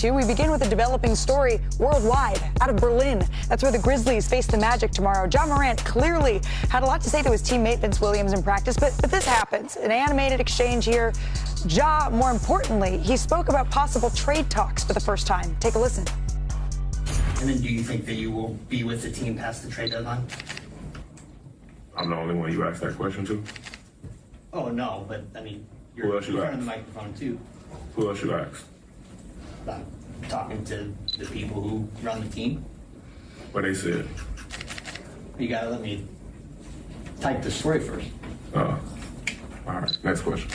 to. We begin with a developing story worldwide, out of Berlin. That's where the Grizzlies face the Magic tomorrow. Ja Morant clearly had a lot to say to his teammate Vince Williams in practice, but this happens. An animated exchange here. Ja, more importantly, he spoke about possible trade talks for the first time. Take a listen. And then do you think that you will be with the team past the trade deadline? I'm the only one you asked that question to? Oh, no, but, I mean, Who you're else you in asked? the microphone, too. Who else you asked? I'm talking to the people who run the team. What they said? You gotta let me type the story first. All right, next question.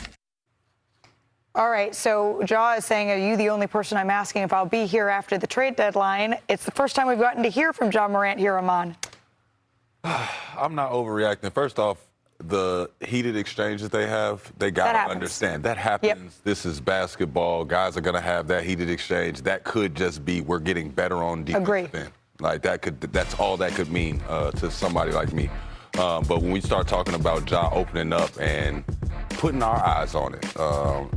All right, so Ja is saying, are you the only person I'm asking if I'll be here after the trade deadline? It's the first time we've gotten to hear from Ja Morant here, Aman. I'm not overreacting. First off, the heated exchanges they have, they got to understand. That happens. Yep. This is basketball. Guys are going to have that heated exchange. That could just be we're getting better on defense. Agree. Like, that's all that could mean to somebody like me. But when we start talking about Ja opening up and putting our eyes on it,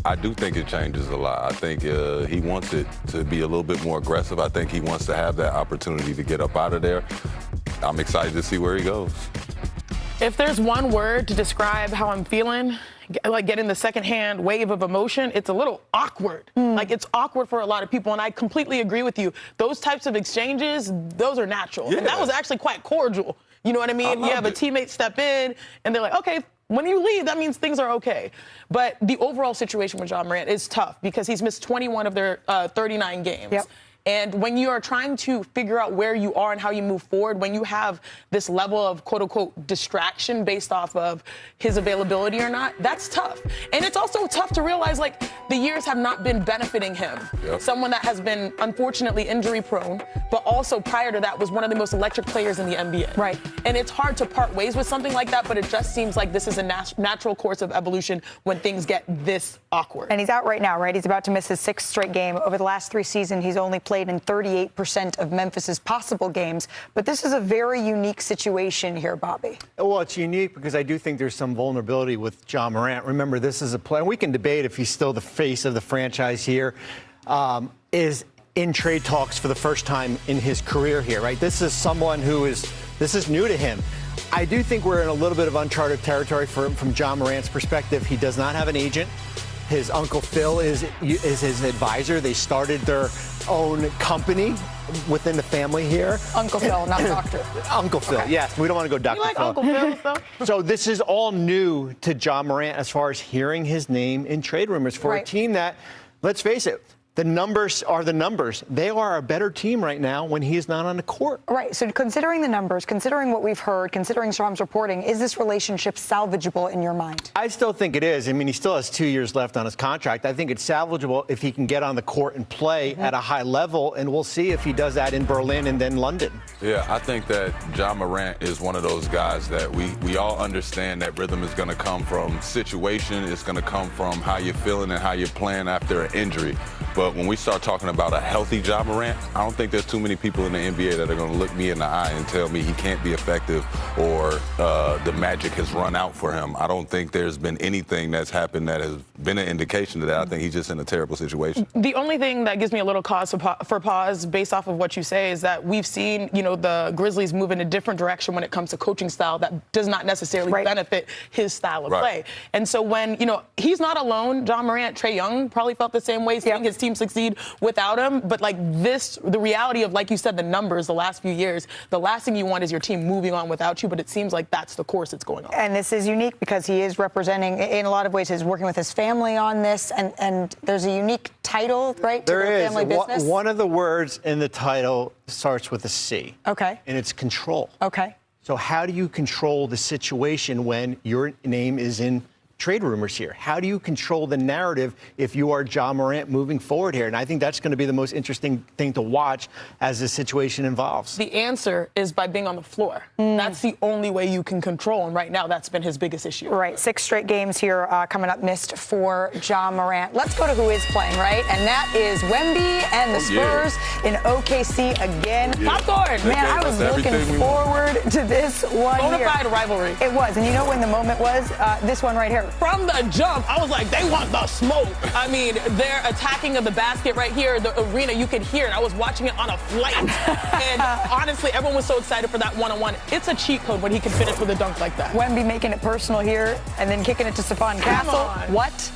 I do think it changes a lot. I think he wants it to be a little bit more aggressive. I think he wants to have that opportunity to get up out of there. I'm excited to see where he goes. If there's one word to describe how I'm feeling, like getting the secondhand wave of emotion, it's a little awkward. Like, it's awkward for a lot of people, and I completely agree with you. Those types of exchanges, those are natural. Yeah. And that was actually quite cordial. You know what I mean? You have a teammate step in, and they're like, okay, when you leave, that means things are okay. But the overall situation with Ja Morant is tough because he's missed 21 of their 39 games. Yep. And when you are trying to figure out where you are and how you move forward, when you have this level of quote-unquote distraction based off of his availability or not, that's tough. And it's also tough to realize, like, the years have not been benefiting him. Yep. Someone that has been, unfortunately, injury-prone, but also prior to that was one of the most electric players in the NBA. Right. And it's hard to part ways with something like that, but it just seems like this is a natural course of evolution when things get this awkward. And he's out right now, right? He's about to miss his 6th straight game. Over the last 3 seasons, he's only played in 38% of Memphis's possible games. But this is a very unique situation here, Bobby. Well, it's unique because I do think there's some vulnerability with Ja Morant. Remember, this is a player, and we can debate if he's still the face of the franchise here, is in trade talks for the first time in his career here, right? This is someone this is new to him. I do think we're in a little bit of uncharted territory from Ja Morant's perspective. He does not have an agent. His uncle Phil is his advisor. They started their own company within the family here. Uncle Phil, not doctor. Uncle Phil, okay. Yes. We don't want to go Dr. You like Phil. Uncle Phil, though? So this is all new to Ja Morant as far as hearing his name in trade rumors for a team that, let's face it, the numbers are the numbers. They are a better team right now when he is not on the court. Right. So considering the numbers, considering what we've heard, considering Shams reporting, is this relationship salvageable in your mind? I still think it is. I mean, he still has 2 years left on his contract. I think it's salvageable if he can get on the court and play at a high level, and we'll see if he does that in Berlin and then London. Yeah, I think that Ja Morant is one of those guys that we all understand that rhythm is going to come from situation. It's going to come from how you're feeling and how you're playing after an injury. But when we start talking about a healthy Ja Morant, I don't think there's too many people in the NBA that are going to look me in the eye and tell me he can't be effective or the magic has run out for him. I don't think there's been anything that's happened that has been an indication of that. I think he's just in a terrible situation. The only thing that gives me a little cause for pause based off of what you say is that we've seen, the Grizzlies move in a different direction when it comes to coaching style that does not necessarily benefit his style of play. And so when, he's not alone. Ja Morant, Trae Young probably felt the same way, seeing his team succeed without him. But the reality of, like you said, the numbers the last few years, the last thing you want is your team moving on without you. But it seems like that's the course it's going on. And this is unique because he is representing, in a lot of ways, he's working with his family on this. And there's a unique title, right? There to the is. family business. One of the words in the title starts with a C. Okay. And it's control. Okay. So how do you control the situation when your name is in trade rumors here? How do you control the narrative if you are Ja Morant moving forward here? And I think that's going to be the most interesting thing to watch as the situation evolves. The answer is by being on the floor. That's the only way you can control. And right now, that's been his biggest issue. Right. 6 straight games here coming up missed for Ja Morant. Let's go to who is playing, right? And that is Wemby and the Spurs in OKC again. Popcorn! Man, I was looking forward to this one here. Bonafide rivalry. It was. And you know when the moment was? This one right here. From the jump, I was like, they want the smoke. I mean, they're attacking of the basket right here, the arena. You could hear it. I was watching it on a flight. And honestly, everyone was so excited for that one-on-one. It's a cheat code when he can finish with a dunk like that. Wemby making it personal here and then kicking it to Stephon Castle. What?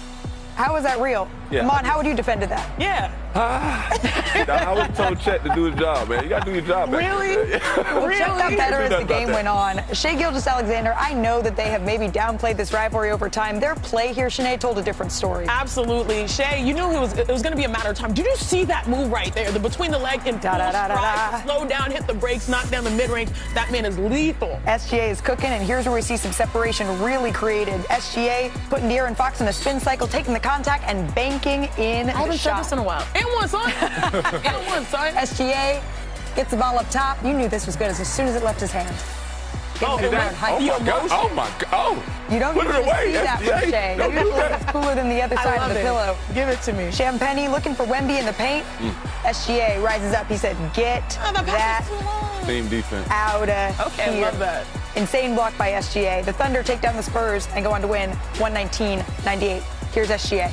How is that real? Yeah. Mon, how would you defend that? Yeah. I was told Chet to do his job, man. You got to do your job, man. Really? Well, Chet got better as the game went on. Shai Gilgeous-Alexander, I know that they have maybe downplayed this rivalry over time. Their play here, Sinead, told a different story. Absolutely. Shai, you knew it was going to be a matter of time. Did you see that move right there? The between the leg and slow down, hit the brakes, knock down the mid-range. That man is lethal. SGA is cooking, and here's where we see some separation really created. SGA putting De'Aaron Fox in a spin cycle, taking the contact, and banking in I haven't the said shot. this in a while. And one, son. And one, son. SGA gets the ball up top. You knew this was good as soon as it left his hand. Oh, Getting man. hype. Oh, my God. Oh. You don't Put it usually away, see that SGA. from Shai. Don't do Usually that. it's cooler than the other I side love of the it. pillow. Give it to me. Champagny looking for Wemby in the paint. SGA rises up. He said, get The pass that is too long. Team defense. out of Okay, here. I love that. Insane block by SGA. The Thunder take down the Spurs and go on to win 119-98. Here's SGA.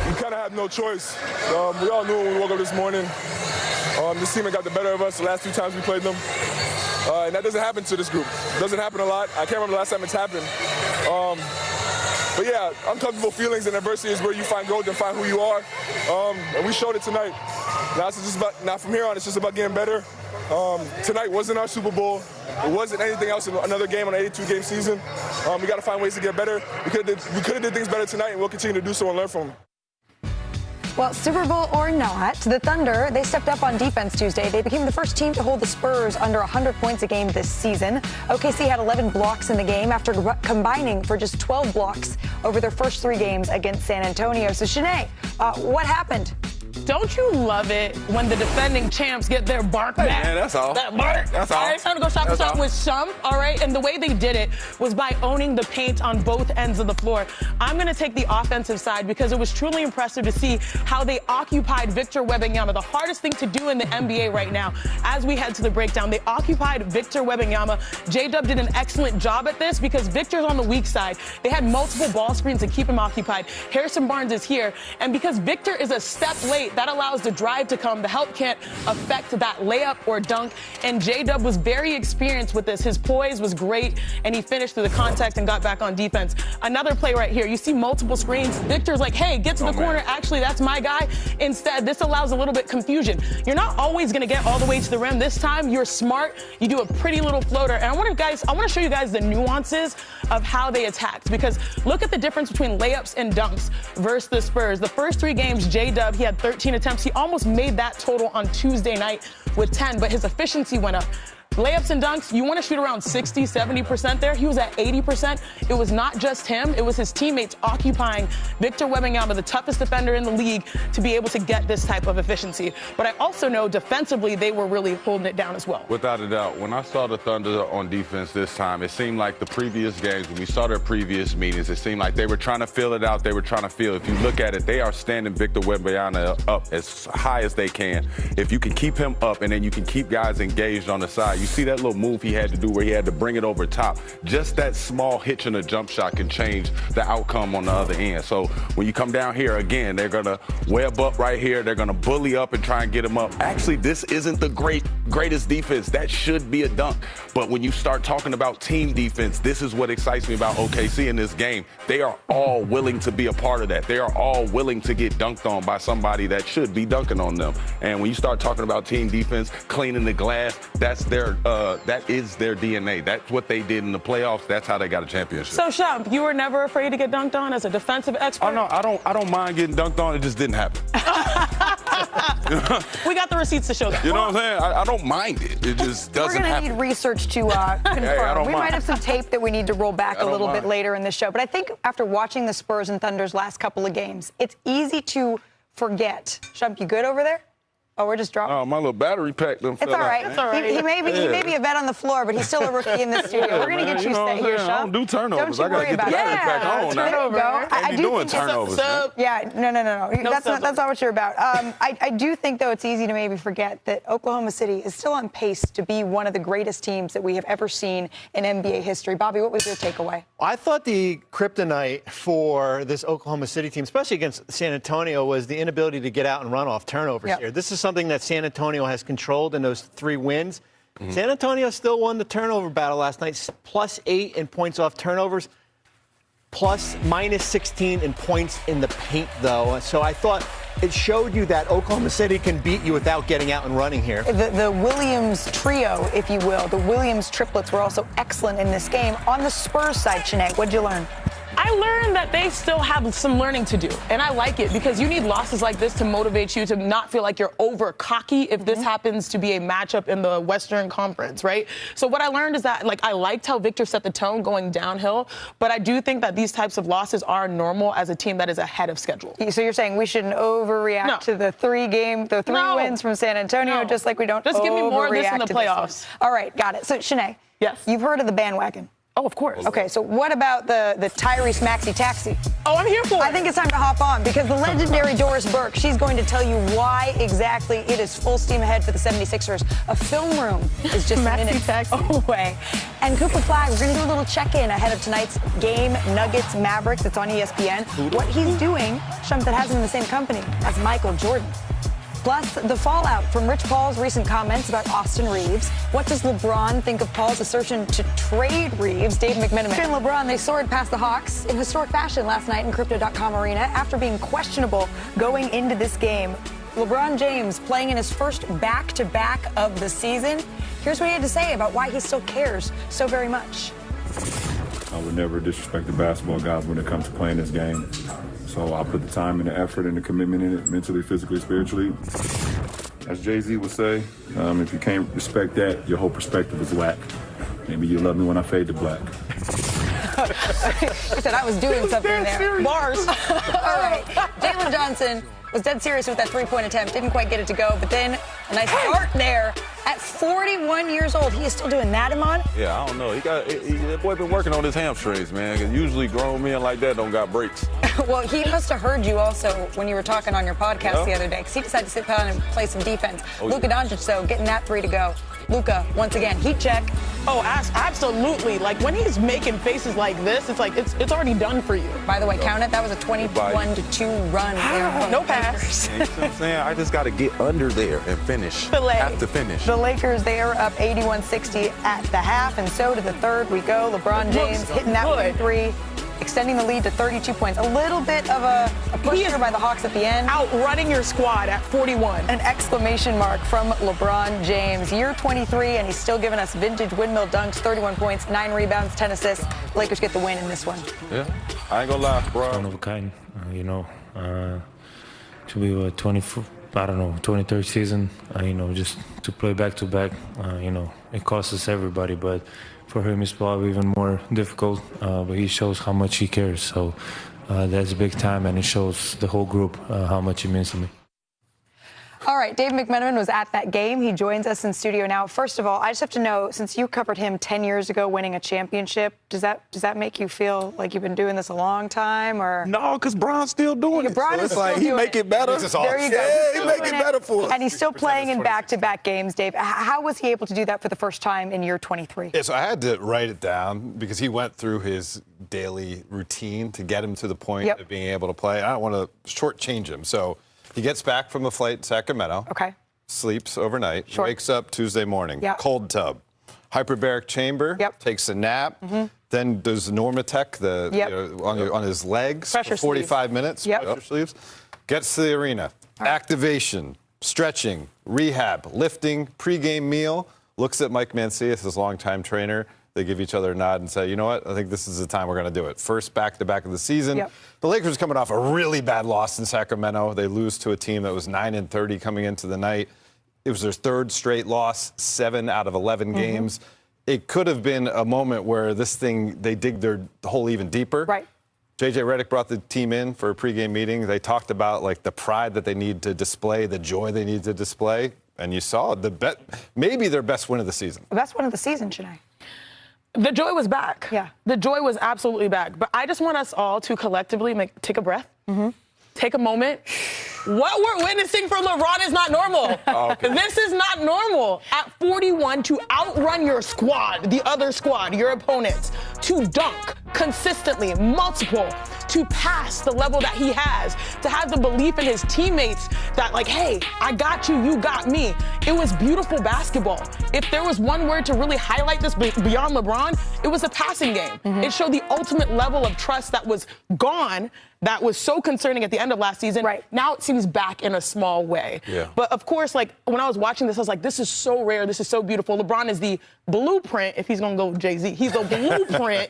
We kind of had no choice. We all knew when we woke up this morning. This team had got the better of us the last 2 times we played them. And that doesn't happen to this group. It doesn't happen a lot. I can't remember the last time it's happened. But yeah, uncomfortable feelings and adversity is where you find growth and find who you are. And we showed it tonight. Now it's just about, now from here on, it's just about getting better. Tonight wasn't our Super Bowl. It wasn't anything else in another game on an 82-game season. We got to find ways to get better. We could have did things better tonight, and we'll continue to do so and learn from them. Well, Super Bowl or not, the Thunder, they stepped up on defense Tuesday. They became the first team to hold the Spurs under 100 points a game this season. OKC had 11 blocks in the game after combining for just 12 blocks over their first 3 games against San Antonio. So, Sinead, what happened? Don't you love it when the defending champs get their bark back? Man, that's all. That bark. That's all. All right, time to go shot for shot with some, all right? And the way they did it was by owning the paint on both ends of the floor. I'm going to take the offensive side because it was truly impressive to see how they occupied Victor Wembanyama, the hardest thing to do in the NBA right now. As we head to the breakdown, they occupied Victor Wembanyama. J-Dub did an excellent job at this because Victor's on the weak side. They had multiple ball screens to keep him occupied. Harrison Barnes is here, and because Victor is a step late, that allows the drive to come. The help can't affect that layup or dunk. And J-Dub was very experienced with this. His poise was great, and he finished through the contact and got back on defense. Another play right here. You see multiple screens. Victor's like, hey, get to the corner. Actually, that's my guy. Instead, this allows a little bit confusion. You're not always going to get all the way to the rim. This time, you're smart. You do a pretty little floater. And I want to show you guys the nuances of how they attacked, because look at the difference between layups and dunks versus the Spurs. The first 3 games, J-Dub, he had 13 attempts. He almost made that total on Tuesday night with 10, but his efficiency went up. Layups and dunks, you want to shoot around 60, 70% there. He was at 80%. It was not just him. It was his teammates occupying Victor Wembanyama, the toughest defender in the league, to be able to get this type of efficiency. But I also know defensively they were really holding it down as well. Without a doubt. When I saw the Thunder on defense this time, it seemed like the previous games, when we saw their previous meetings, it seemed like they were trying to fill it out. They were trying to feel. If you look at it, they are standing Victor Wembanyama up as high as they can. If you can keep him up and then you can keep guys engaged on the side, you see that little move he had to do where he had to bring it over top. Just that small hitch in a jump shot can change the outcome on the other end. So when you come down here again, they're going to web up right here. They're going to bully up and try and get him up. Actually, this isn't the greatest defense. That should be a dunk. But when you start talking about team defense, this is what excites me about OKC in this game. They are all willing to be a part of that. They are all willing to get dunked on by somebody that should be dunking on them. And when you start talking about team defense, cleaning the glass, that is their DNA. That's what they did in the playoffs. That's how they got a championship. So, Shump, you were never afraid to get dunked on as a defensive expert? Oh, no, I don't mind getting dunked on. It just didn't happen. We got the receipts to show that. You know what I'm saying? I don't mind it. It just doesn't happen. We're going to need research to confirm. We might have some tape that we need to roll back a little bit later in the show. But I think after watching the Spurs and Thunder's last couple of games, it's easy to forget. Shump, you good over there? Oh, we're just dropping. Oh, my little battery pack done fell It's all right. out. It's all right. He may be a vet on the floor, but he's still a rookie in the studio. We're going to get you know what I'm here, saying? Sean. I don't do turnovers. Don't you I gotta worry get the about battery it. pack on now. There you go. I do be doing think turnovers. Sub. Yeah, no. That's not what you're about. I do think, though, it's easy to maybe forget that Oklahoma City is still on pace to be one of the greatest teams that we have ever seen in NBA history. Bobby, what was your takeaway? I thought the kryptonite for this Oklahoma City team, especially against San Antonio, was the inability to get out and run off turnovers here. This is something that San Antonio has controlled in those 3 wins. San Antonio still won the turnover battle last night, +8 in points off turnovers, -16 in points in the paint, though. So I thought it showed you that Oklahoma City can beat you without getting out and running here. The Williams trio, if you will, the Williams triplets were also excellent in this game. On the Spurs side, Shanae, what'd you learn? I learned that they still have some learning to do, and I like it because you need losses like this to motivate you to not feel like you're over cocky if this happens to be a matchup in the Western Conference, right? So what I learned is that, I liked how Victor set the tone going downhill, but I do think that these types of losses are normal as a team that is ahead of schedule. So you're saying we shouldn't overreact to the 3 wins from San Antonio, just like we don't Just give me more of this in the to playoffs. All right, got it. So, Shanae, Yes. You've heard of the bandwagon. Oh, of course. Okay, so what about the Tyrese Maxey taxi? Oh, I'm here for it. I think it's time to hop on because the legendary Doris Burke, she's going to tell you why exactly it is full steam ahead for the 76ers. A film room is just a minute away. And Cooper Flag, we're going to do a little check-in ahead of tonight's game, Nuggets Mavericks. It's on ESPN. What he's doing, something that has him in the same company as Michael Jordan. Plus, the fallout from Rich Paul's recent comments about Austin Reaves. What does LeBron think of Paul's assertion to trade Reaves? Dave McMenamin and LeBron, they soared past the Hawks in historic fashion last night in Crypto.com Arena after being questionable going into this game. LeBron James playing in his first back-to-back of the season. Here's what he had to say about why he still cares so very much. I would never disrespect the basketball guys when it comes to playing this game. So I put the time and the effort and the commitment in it, mentally, physically, spiritually. As Jay-Z would say, if you can't respect that, your whole perspective is whack. Maybe you love me when I fade to black. I said I was doing something there. Bars. All right. Jalen Johnson was dead serious with that 3-point attempt. Didn't quite get it to go, but then a nice start there. At 41 years old, he is still doing that, Iman? Yeah, I don't know. That boy been working on his hamstrings, man. 'Cause usually grown men like that don't got breaks. Well, he must have heard you also when you were talking on your podcast the other day, because he decided to sit down and play some defense. Luka Doncic, though, getting that 3 to go. Luka, once again, heat check. Oh, absolutely. Like, when he's making faces like this, it's like it's already done for you. By the way, count it. That was a 21-2 run. No pass. You know what I'm saying? I just got to get under there and finish. Have to finish. The Lakers, they are up 81-60 at the half, and so to the third we go. LeBron James hitting that 1-3, extending the lead to 32 points. A little bit of a push here by the Hawks at the end. Outrunning your squad at 41. An exclamation mark from LeBron James. Year 23, and he's still giving us vintage windmill dunks, 31 points, 9 rebounds, 10 assists. Lakers get the win in this one. Yeah, I ain't gonna lie, bro. One of a kind, to be a 23rd season, just to play back-to-back, it costs us everybody, but for him it's probably even more difficult, but he shows how much he cares, so that's big time, and it shows the whole group how much it means to me. All right, Dave McMenamin was at that game. He joins us in studio now. First of all, I just have to know, since you covered him 10 years ago winning a championship, does that make you feel like you've been doing this a long time? Or no, because Bron's still doing it. Bron So is it's like still he doing make it better. There you go. Yeah, he make it better for us. And he's still playing in back-to-back games, Dave. How was he able to do that for the first time in year 23? Yeah, so I had to write it down because he went through his daily routine to get him to the point of being able to play. I don't want to shortchange him. So he gets back from the flight in Sacramento. Okay. Sleeps overnight, wakes up Tuesday morning, cold tub, hyperbaric chamber, takes a nap, then does Normatec on his legs for 45 minutes, pressure sleeves, gets to the arena, activation, stretching, rehab, lifting, pregame meal, looks at Mike Mancias, his longtime trainer. They give each other a nod and say, you know what, I think this is the time we're going to do it. First back-to-back of the season. The Lakers coming off a really bad loss in Sacramento. They lose to a team that was 9-30 coming into the night. It was their third straight loss, 7 out of 11 games. It could have been a moment where this thing, they dig their hole even deeper. Right. J.J. Redick brought the team in for a pregame meeting. They talked about like the pride that they need to display, the joy they need to display, and you saw maybe their best win of the season. The best win of the season, Shanae. The joy was back. Yeah. The joy was absolutely back. But I just want us all to collectively take a breath, take a moment. What we're witnessing for LeBron is not normal. This is not normal. At 41, to outrun your squad, the other squad, your opponents, to dunk consistently, multiple, to pass the level that he has, to have the belief in his teammates that, like, hey, I got you, you got me. It was beautiful basketball. If there was one word to really highlight this beyond LeBron, it was the passing game. It showed the ultimate level of trust that was gone, that was so concerning at the end of last season. Right. Now it seems back in a small way. Yeah. But, of course, like, when I was watching this, I was like, this is so rare. This is so beautiful. LeBron is the blueprint, if he's going to go Jay-Z. He's the blueprint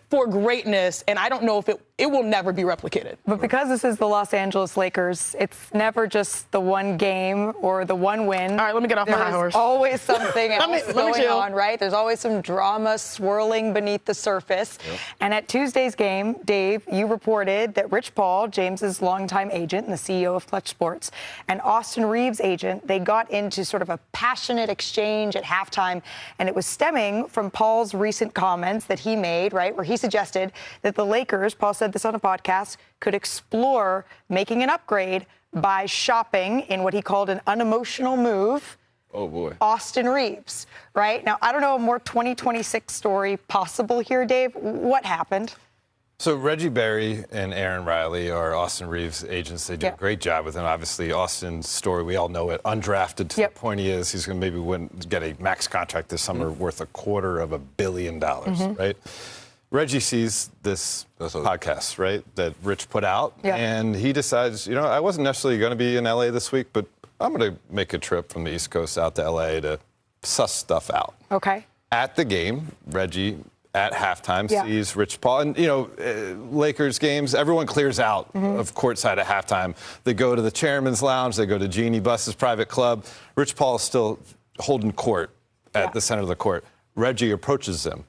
for greatness, and I don't know if it will never be replicated. But because this is the Los Angeles Lakers, it's never just the one game or the one win. All right, let me get off my high horse. There's always something else going chill. on, right? There's always some drama swirling beneath the surface. And at Tuesday's game, Dave, you reported that Rich Paul, James's longtime agent and the CEO of Clutch Sports, and Austin Reaves' agent, they got into sort of a passionate exchange at halftime, and it was stemming from Paul's recent comments that he made, right, where he suggested that the Lakers, Paul said this on a podcast, could explore making an upgrade by shopping in what he called an unemotional move. Oh, boy. Austin Reaves, right? Now, I don't know a more 2026 story possible here, Dave. What happened? So Reggie Berry and Aaron Riley are Austin Reaves' agents. They do a great job with him. Obviously, Austin's story, we all know it, undrafted to the point he is. He's going to maybe get a max contract this summer worth $250 million, right? Reggie sees this podcast, right, that Rich put out, and he decides, you know, I wasn't necessarily going to be in L.A. this week, but I'm going to make a trip from the East Coast out to L.A. to suss stuff out. Okay. At the game, Reggie, at halftime, sees Rich Paul. And, you know, Lakers games, everyone clears out of courtside at halftime. They go to the chairman's lounge. They go to Jeannie Buss's private club. Rich Paul is still holding court at the center of the court. Reggie approaches them.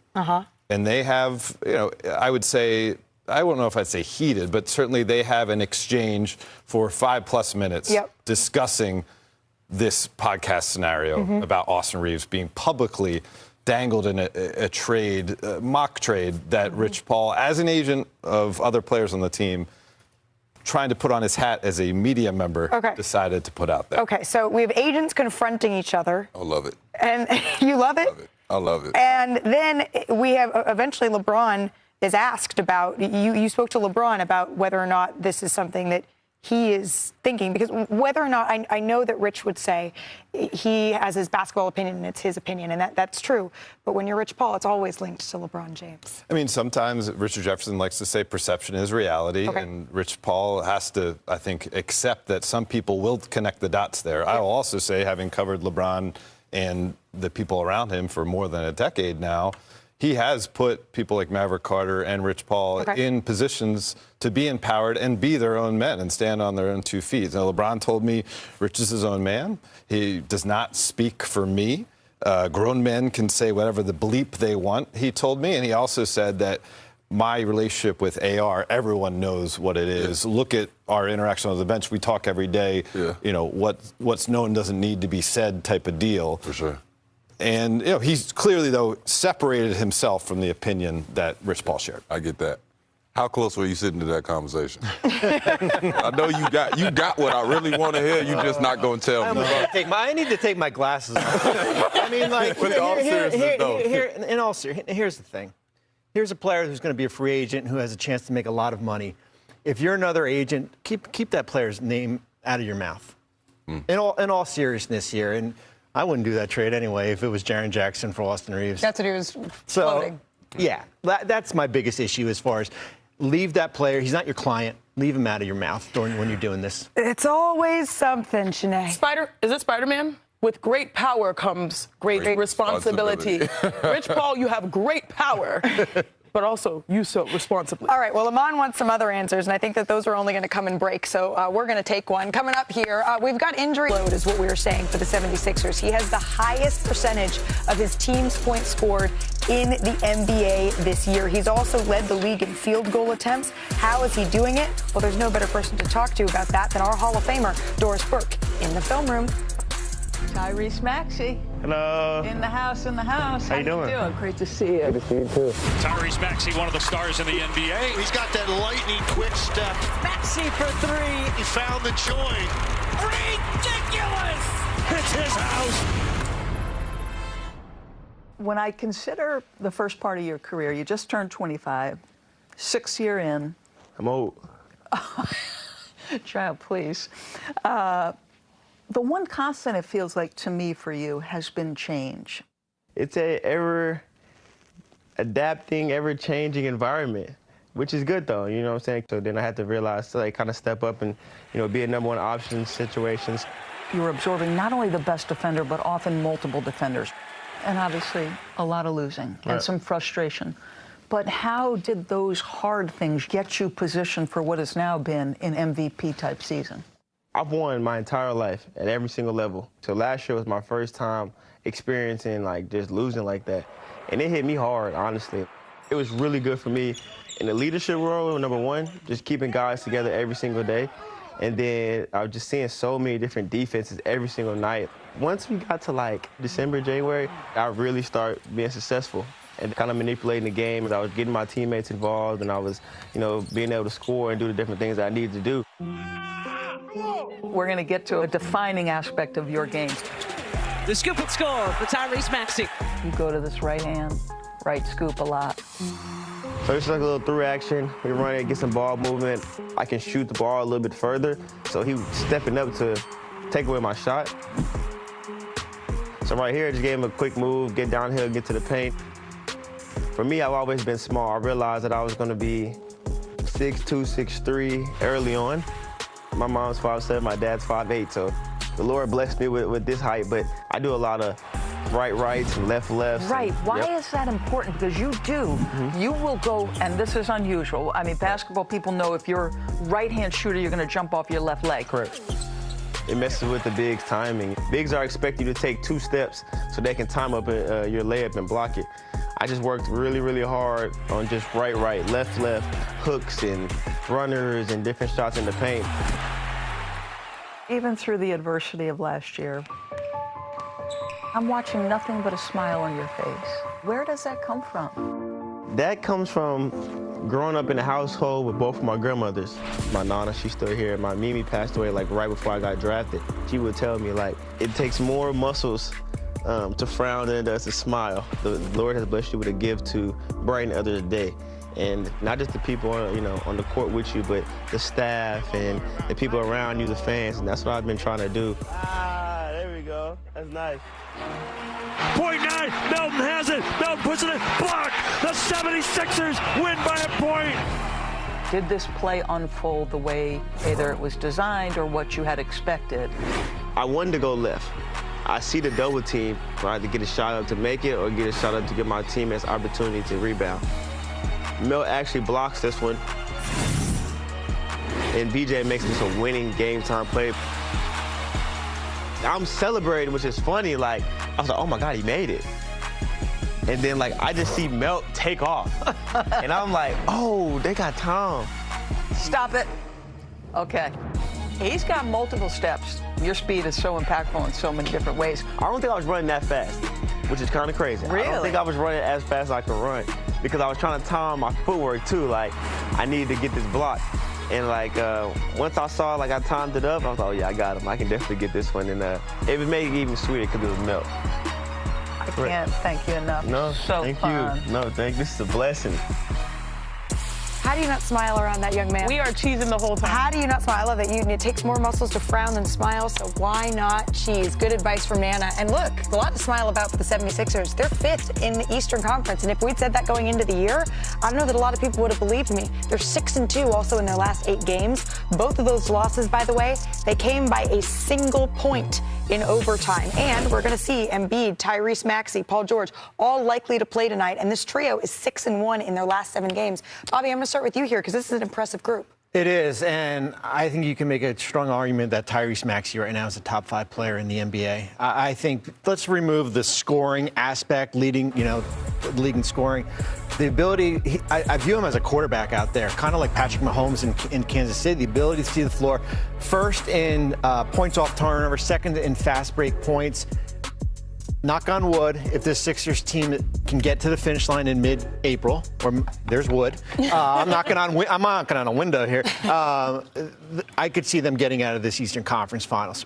And they have, you know, I would say, I don't know if I'd say heated, but certainly they have an exchange for 5+ minutes discussing this podcast scenario about Austin Reaves being publicly dangled in a trade, mock trade that Rich Paul, as an agent of other players on the team, trying to put on his hat as a media member, decided to put out there. Okay, so we have agents confronting each other. I love it. And you love it? I love it. And then we have eventually LeBron is asked about, you spoke to LeBron about whether or not this is something that he is thinking, because whether or not, I know that Rich would say he has his basketball opinion and it's his opinion, and that's true. But when you're Rich Paul, it's always linked to LeBron James. I mean, sometimes Richard Jefferson likes to say perception is reality, and Rich Paul has to, I think, accept that some people will connect the dots there. I will also say, having covered LeBron and the people around him for more than a decade now, he has put people like Maverick Carter and Rich Paul in positions to be empowered and be their own men and stand on their own 2 feet. Now, LeBron told me Rich is his own man. He does not speak for me. Grown men can say whatever the bleep they want, he told me. And he also said that my relationship with AR, everyone knows what it is. Look at our interaction on the bench. We talk every day. You know, what's known doesn't need to be said type of deal. For sure. And, you know, he's clearly, though, separated himself from the opinion that Rich Paul shared. I get that. How close were you sitting to that conversation? I know you got what I really want to hear. You just not going to tell me. I need to take my glasses off. I mean, like, in all seriousness, though. Here's the thing. Here's a player who's going to be a free agent who has a chance to make a lot of money. If you're another agent, keep that player's name out of your mouth. In all seriousness here. And I wouldn't do that trade anyway if it was Jaren Jackson for Austin Reaves. That's what he was floating. Yeah, that's my biggest issue as far as leave that player. He's not your client. Leave him out of your mouth when you're doing this. It's always something, Shanae. Is it Spider-Man? With great power comes great responsibility. Rich Paul, you have great power, but also use so responsibly. All right, well, Amon wants some other answers, and I think that those are only going to come in break, so we're going to take one. Coming up here, we've got injury load is what we were saying for the 76ers. He has the highest percentage of his team's points scored in the NBA this year. He's also led the league in field goal attempts. How is he doing it? Well, there's no better person to talk to about that than our Hall of Famer, Doris Burke, in the film room. Tyrese Maxey. Hello. In the house, How you doing? Great to see you. Good to see you too. Tyrese Maxey, one of the stars in the NBA. He's got that lightning quick step. Maxey for three. He found the joint. Ridiculous! It's his house. When I consider the first part of your career, you just turned 25, 6 year in. I'm old. Child, please. The one constant, it feels like to me for you, has been change. It's a ever-adapting, ever-changing environment, which is good, though, you know what I'm saying? So then I had to realize to, like, kind of step up and, you know, be a number one option in situations. You were absorbing not only the best defender, but often multiple defenders. And obviously, a lot of losing and some frustration. But how did those hard things get you positioned for what has now been an MVP-type season? I've won my entire life at every single level. So last year was my first time experiencing, like, just losing like that. And it hit me hard, honestly. It was really good for me in the leadership role, number one, just keeping guys together every single day. And then I was just seeing so many different defenses every single night. Once we got to, like, December, January, I really started being successful and kind of manipulating the game. I was getting my teammates involved, and I was, you know, being able to score and do the different things I needed to do. We're going to get to a defining aspect of your game. The scoop and score for Tyrese Maxey. You go to this right hand, right scoop a lot. So it's like a little through action. We run it, get some ball movement. I can shoot the ball a little bit further. So he was stepping up to take away my shot. So right here, I just gave him a quick move, get downhill, get to the paint. For me, I've always been small. I realized that I was going to be 6'2", 6'3" early on. My mom's 5'7", my dad's 5'8", so the Lord blessed me with this height, but I do a lot of rights and lefts. Right. Why Yep. is that important? Because you do. You will go, and this is unusual. I mean, basketball people know if you're right-hand shooter, you're going to jump off your left leg. Correct. It messes with the bigs' timing. Bigs are expected to take 2 steps so they can time up your layup and block it. I just worked really, really hard on just right, left, hooks and runners and different shots in the paint. Even through the adversity of last year, I'm watching nothing but a smile on your face. Where does that come from? That comes from growing up in a household with both of my grandmothers. My Nana, she's still here. My Mimi passed away like right before I got drafted. She would tell me, like, it takes more muscles to frown than it does to smile. The Lord has blessed you with a gift to brighten others' day. And not just the people on the court with you, but the staff and the people around you, the fans. And that's what I've been trying to do. Ah, there we go. That's nice. Point 9, Melton has it. Melton puts it in, blocked. The 76ers win by a point. Did this play unfold the way either it was designed or what you had expected? I wanted to go left. I see the double team, so I had to get a shot up to make it or get a shot up to give my teammates opportunity to rebound. Mel actually blocks this one, and BJ makes this a winning game-time play. I'm celebrating, which is funny. Like, I was like, oh my God, he made it. And then, like, I just see Melt take off. And I'm like, oh, they got Tom. Stop it. Okay. He's got multiple steps. Your speed is so impactful in so many different ways. I don't think I was running that fast, which is kind of crazy. Really? I don't think I was running as fast as I could run because I was trying to time my footwork too. Like, I needed to get this block. And like, once I saw, like, I timed it up, I was like, oh yeah, I got him. I can definitely get this one. And it would make it even sweeter because it was Melt. I can't thank you enough. No, so thank fun. you. No, thank you. This is a blessing. How do you not smile around that young man? We are cheesing the whole time. How do you not smile? I love that it takes more muscles to frown than smile, so why not cheese? Good advice from Nana. And look, a lot to smile about for the 76ers. They're 5th in the Eastern Conference, and if we'd said that going into the year, I don't know that a lot of people would have believed me. They're 6-2 also in their last 8 games. Both of those losses, by the way, they came by a single point in overtime. And we're going to see Embiid, Tyrese Maxey, Paul George, all likely to play tonight, and this trio is 6-1 in their last 7 games. Bobby, I'm going to start with you here because this is an impressive group. It is, and I think you can make a strong argument that Tyrese Maxey right now is a top 5 player in the NBA. I think let's remove the scoring aspect, leading in scoring. The ability, I view him as a quarterback out there, kind of like Patrick Mahomes in Kansas City. The ability to see the floor, first in points off turnover, second in fast break points. Knock on wood, if this Sixers team can get to the finish line in mid-April, or there's wood, I'm knocking on a window here. I could see them getting out of this Eastern Conference Finals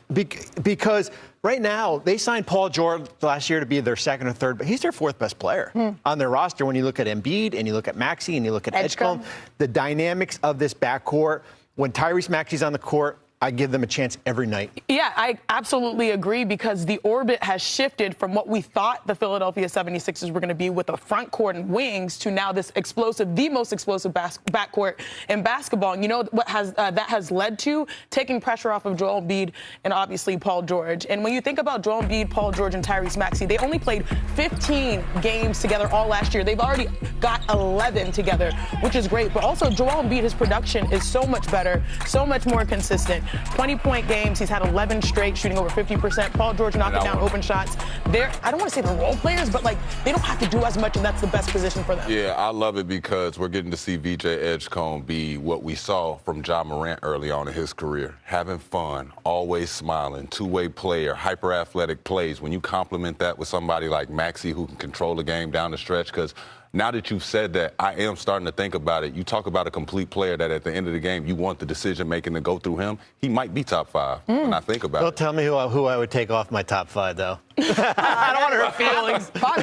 because right now they signed Paul George last year to be their second or third, but he's their 4th best player on their roster. When you look at Embiid and you look at Maxey and you look at Edgecombe, the dynamics of this backcourt, when Tyrese Maxey's on the court, I give them a chance every night. Yeah, I absolutely agree because the orbit has shifted from what we thought the Philadelphia 76ers were going to be with a front court and wings to now this explosive, the most explosive backcourt in basketball. And you know what that has led to? Taking pressure off of Joel Embiid and obviously Paul George. And when you think about Joel Embiid, Paul George, and Tyrese Maxey, they only played 15 games together all last year. They've already got 11 together, which is great. But also Joel Embiid, his production is so much better, so much more consistent. 20-point games. He's had 11 straight, shooting over 50%. Paul George knocking down open shots. I don't want to say they're role players, but they don't have to do as much, and that's the best position for them. Yeah, I love it because we're getting to see VJ Edgecombe be what we saw from Ja Morant early on in his career. Having fun, always smiling, two-way player, hyper-athletic plays. When you complement that with somebody like Maxey who can control the game down the stretch, because now that you've said that, I am starting to think about it. You talk about a complete player that at the end of the game, you want the decision-making to go through him. He might be top 5 when I think about it. Don't tell me who I would take off my top 5, though. I don't want to hurt feelings. Bobby,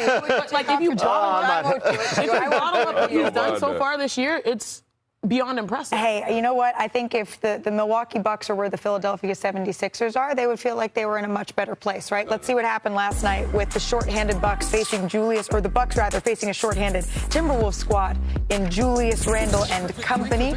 if you bottle up what he's done so far this year, it's beyond impressive. Hey, you know what? I think if the Milwaukee Bucks are where the Philadelphia 76ers are, they would feel like they were in a much better place, right? Let's see what happened last night with the shorthanded Bucks facing the Bucks facing a shorthanded Timberwolves squad in Julius Randle and company.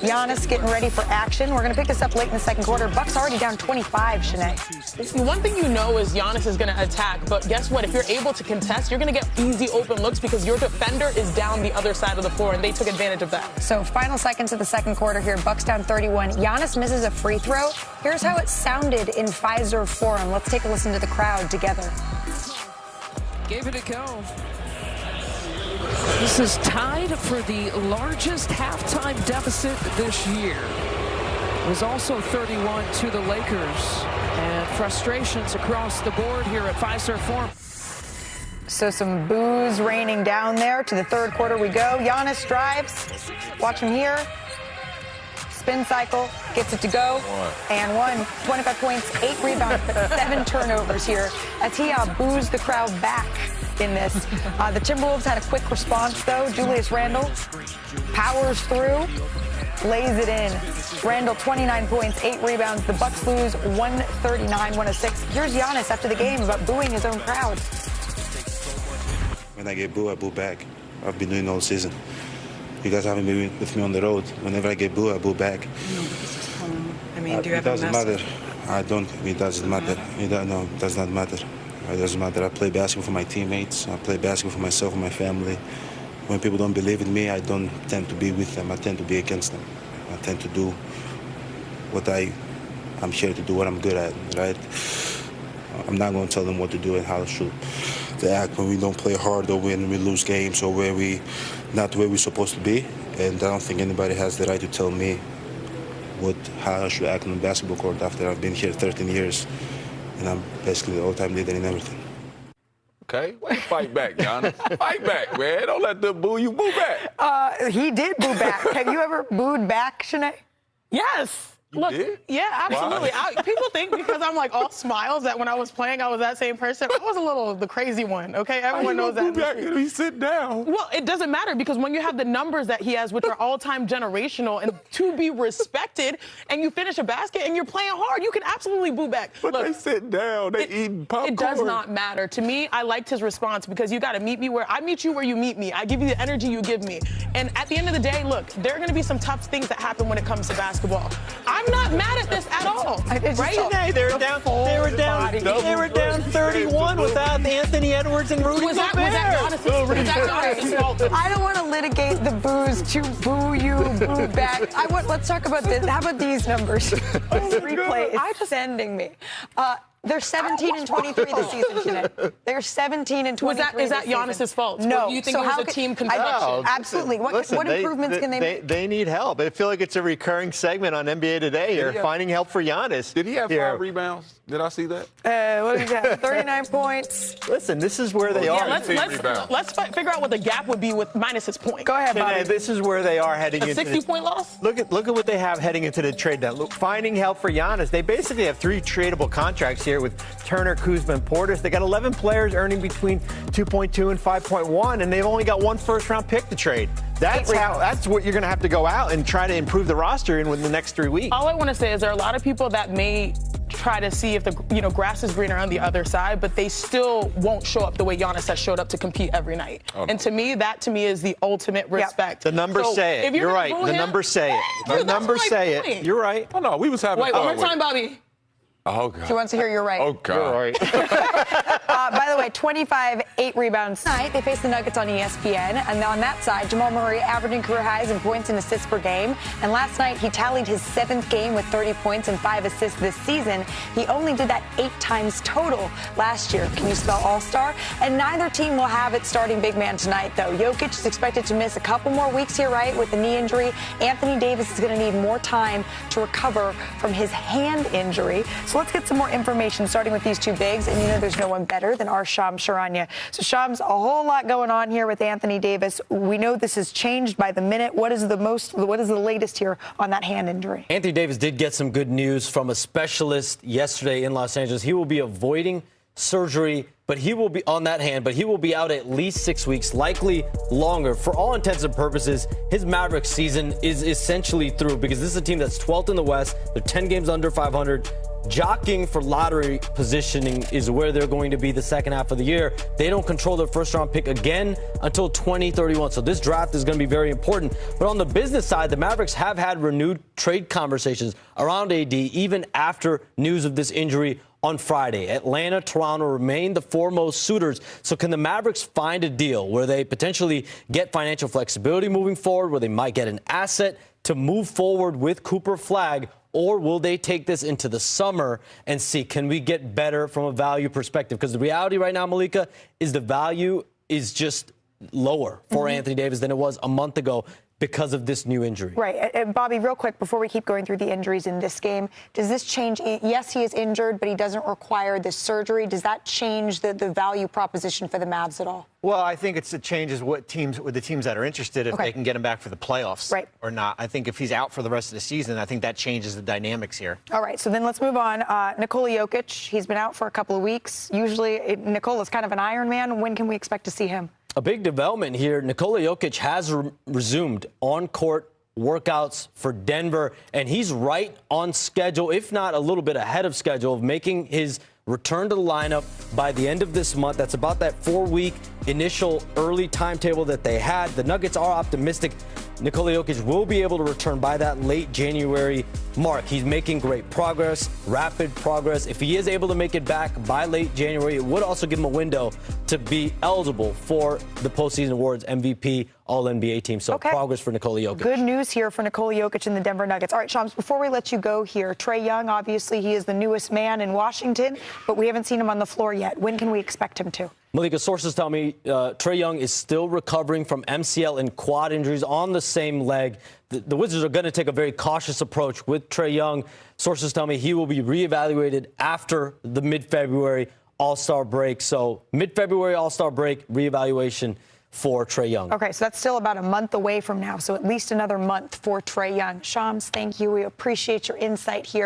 Giannis getting ready for action. We're going to pick this up late in the second quarter. Bucks already down 25, Shanae. One thing you know is Giannis is going to attack, but guess what? If you're able to contest, you're going to get easy open looks because your defender is down the other side of the floor, and they took advantage of that. So final seconds of the second quarter here. Bucks down 31. Giannis misses a free throw. Here's how it sounded in Pfizer Forum. Let's take a listen to the crowd together. Gave it a go. This is tied for the largest halftime deficit this year. It was also 31 to the Lakers. And frustrations across the board here at Pfizer Forum. So some boos raining down there. To the third quarter we go. Giannis drives. Watch him here. Spin cycle. Gets it to go. And 25 points, 8 rebounds, but 7 turnovers here as he boos the crowd back in this. The Timberwolves had a quick response, though. Julius Randle powers through. Lays it in. Randle, 29 points, 8 rebounds. The Bucks lose 139-106. Here's Giannis after the game about booing his own crowd. When I get booed, I boo back. I've been doing all season. You guys haven't been with me on the road. Whenever I get booed, I boo back. I mean, do you have it doesn't matter. I don't. It doesn't matter. No, it does not matter. It doesn't matter. I play basketball for my teammates. I play basketball for myself and my family. When people don't believe in me, I don't tend to be with them. I tend to be against them. I tend to do what I'm here to do, what I'm good at, right? I'm not going to tell them what to do and how to shoot. They act when we don't play hard or when we lose games or where we not where we're supposed to be. And I don't think anybody has the right to tell me how I should act on the basketball court after I've been here 13 years. And I'm basically the all-time leader in everything. Okay, fight back, Giannis. Fight back, man. Don't let them boo you. Boo back. He did boo back. Have you ever booed back, Shanae? Yes. Look, yeah, absolutely. People think because I'm all smiles that when I was playing, I was that same person. I was the crazy one, okay? Everyone knows that. He sit down. Well, it doesn't matter because when you have the numbers that he has, which are all-time generational and to be respected, and you finish a basket and you're playing hard, you can absolutely boo back. But look, they sit down, they eating popcorn. It does not matter. To me, I liked his response because you got to meet me where I meet you where you meet me. I give you the energy you give me. And at the end of the day, look, there are going to be some tough things that happen when it comes to basketball. I I'm not mad at this at all. Right? They were down 31 without Anthony Edwards and Rudy Gobert. I don't want to litigate the boos to boo you, boo back. Let's talk about this. How about these numbers? Replay is sending me. They're 17 and 23 this season today. They're 17 and 23. Is that Giannis's fault? No. Or do you think it was a team construction? Absolutely. What improvements can they make? They need help. I feel like it's a recurring segment on NBA Today here, finding help for Giannis. Did he have 5 rebounds? Did I see that? What did he have? 39 points. Listen, this is where they are. Let's figure out what the gap would be with minus his point. Go ahead, Bobby. This is where they are heading into 60-point loss? Look at what they have heading into the trade deadline. Finding help for Giannis. They basically have 3 tradable contracts here with Turner, Kuzma, and Portis. They got 11 players earning between 2.2 and 5.1, and they've only got 1 first-round pick to trade. That's what you're going to have to go out and try to improve the roster in within the next 3 weeks. All I want to say is there are a lot of people that may try to see if the grass is greener on the other side, but they still won't show up the way Giannis has showed up to compete every night. And to me, that is the ultimate respect. The numbers say it. You're right. The numbers say it. The numbers say it. You're right. Oh no, we was having. Wait, one more time, Bobby. Oh, God. She wants to hear you're right. Oh, God. You're right. By the way, 25, 8 rebounds tonight. They face the Nuggets on ESPN. And on that side, Jamal Murray averaging career highs in points and assists per game. And last night, he tallied his 7th game with 30 points and 5 assists this season. He only did that 8 times total last year. Can you spell all-star? And neither team will have its starting big man tonight, though. Jokic is expected to miss a couple more weeks here, right, with the knee injury. Anthony Davis is going to need more time to recover from his hand injury. So let's get some more information, starting with these 2 bigs. And you know there's no one better than our Shams Charania. So Shams, a whole lot going on here with Anthony Davis. We know this has changed by the minute. What is the latest here on that hand injury? Anthony Davis did get some good news from a specialist yesterday in Los Angeles. He will be avoiding surgery, but he will be on that hand, but he will be out at least 6 weeks, likely longer. For all intents and purposes, his Mavericks season is essentially through because this is a team that's 12th in the West. They're 10 games under 500. Jockeying for lottery positioning is where they're going to be the second half of the year. They don't control their first-round pick again until 2031. So this draft is going to be very important. But on the business side, the Mavericks have had renewed trade conversations around AD even after news of this injury on Friday. Atlanta, Toronto remain the foremost suitors. So can the Mavericks find a deal where they potentially get financial flexibility moving forward, where they might get an asset to move forward with Cooper Flagg? Or will they take this into the summer and see, can we get better from a value perspective? Because the reality right now, Malika, is the value is just lower for Anthony Davis than it was a month ago because of this new injury. Right. And Bobby, real quick, before we keep going through the injuries in this game, does this change? Yes, he is injured, but he doesn't require this surgery. Does that change the value proposition for the Mavs at all? Well, I think it changes with the teams that are interested if they can get him back for the playoffs or not. I think if he's out for the rest of the season, I think that changes the dynamics here. All right, so then let's move on. Nikola Jokic, he's been out for a couple of weeks. Usually, Nikola's kind of an Iron Man. When can we expect to see him? A big development here. Nikola Jokic has resumed on-court workouts for Denver, and he's right on schedule, if not a little bit ahead of schedule, of making his return to the lineup by the end of this month. That's about that 4-week initial early timetable that they had. The Nuggets are optimistic Nikola Jokic will be able to return by that late January mark. He's making great progress, rapid progress. If he is able to make it back by late January, it would also give him a window to be eligible for the postseason awards, MVP, All-NBA team. So progress for Nikola Jokic. Good news here for Nikola Jokic and the Denver Nuggets. All right, Shams, before we let you go here, Trae Young, obviously he is the newest man in Washington, but we haven't seen him on the floor yet. When can we expect him to? Malika, sources tell me Trae Young is still recovering from MCL and quad injuries on the same leg. The Wizards are going to take a very cautious approach with Trae Young. Sources tell me he will be reevaluated after the mid-February All-Star break. So mid-February All-Star break, reevaluation for Trae Young. Okay, so that's still about a month away from now. So at least another month for Trae Young. Shams, thank you. We appreciate your insight here.